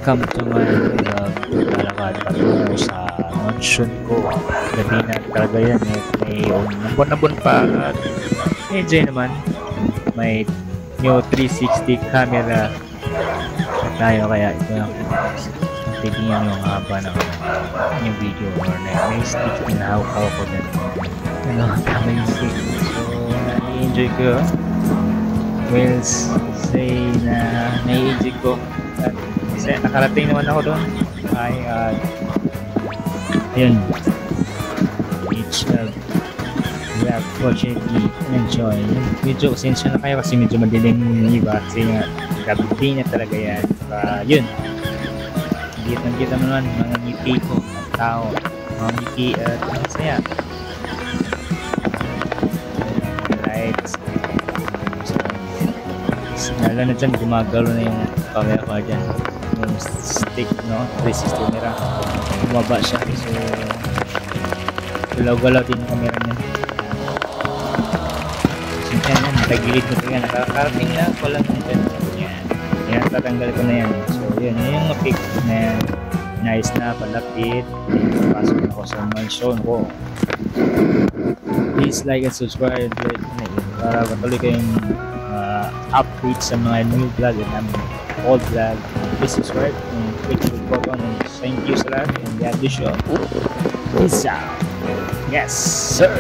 Welcome to my vlog. Lalakad patungo sa mansion ko. Gabi na talaga yan eh. May nabon pa at enjoy naman. May new 360 camera na tayo kaya ito yung titingnan yung haba ng yung video or may stick na hawak ko din. Tama yung stick. So, nai-enjoy ko yun. Will say na nai-enjoy ko. Kasi nakarating naman ako doon. Ay, ayun. Each we have fortunately enjoy. Medyo sensya na kayo kasi medyo madilim yung iba kasi nga gabi na talaga yan. Yun. Kita mo naman mga ngiti ko at tao. Mga ngiti at masaya. Lights. Lalo na dyan, gumagalo na yung camera ko dyan. Yung stick, no? 360 camera. Bumaba siya. So, galaw-galaw din yung camera niya. So, yan, natagilid mo ito yan. Nakakarating na ko lang dyan. Yan, tatanggal ko na yan. So, yun yung pick na yan. Nice na, palapit. Pasok na ako sa mansion ko. Please like and subscribe para patuloy kayong update sa mga new vlog at old vlog. Please subscribe and click the button and thank you sa lahat and God bless you. Peace out. Yes, sir.